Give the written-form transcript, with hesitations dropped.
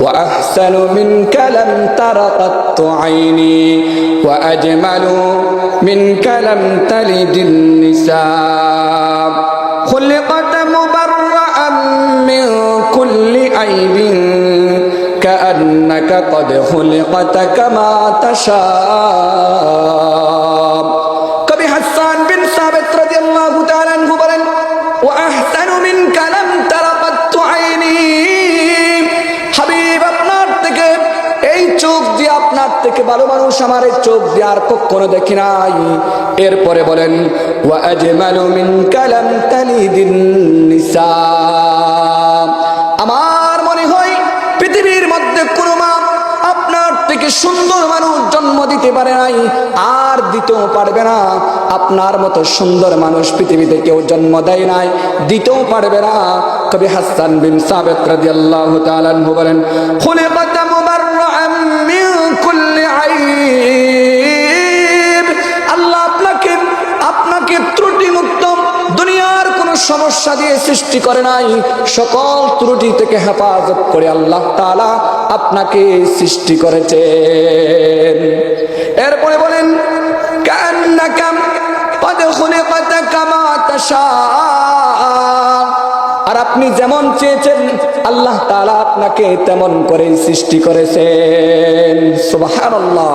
وأحسن منك لم تر قط عيني وأجمل منك لم تلد النساء خلقت مبرأ من كل عيب كأنك قد خلقت كما تشاء কবি হাসান বিন সাবিত রাদিয়াল্লাহু তাআলা আনহু বলেন ওয়া আহসানু মিনকা লাম তারা কাত্তু আইনি হাবিব আপনার থেকে এই চোখ দিয়ে আপনার থেকে ভালো মানুষ আমার এই চোখ দিয়ে আর কখনো দেখি নাই এরপরে বলেন ওয়া আজমালু মিনকা লাম তালিদিন নিসা আমার মনে হয় পৃথিবীর মধ্যে কোনো মা আপনার থেকে সুন্দর মানুষ জন্ম দিতে পারে নাই আর দিতেও পারবে না আপনার মতো সুন্দর মানুষ পৃথিবীতে কেউ জন্ম দেয় নাই দিতেও পারবে না কবি হাসান বিন সাবিত রাদিয়াল্লাহু তাআলা আনহু বলেন খুলিকাত মুবাররাআন মিন কুল্লি আইব আল্লাহ আপনাকে ত্রুটিমুক্ত দুনিয়ার কোনো সমস্যা দিয়ে সৃষ্টি করে নাই সকল ত্রুটি থেকে হেফাজত করে আল্লাহ তাআলা আপনাকে সৃষ্টি করেছেন এরপরে বলেন কান্নাকা قد خلقت كما تشاء আর আপনি যেমন চেয়েছেন আল্লাহ তাআলা আপনাকে তেমন করে সৃষ্টি করেছেন সুবহানাল্লাহ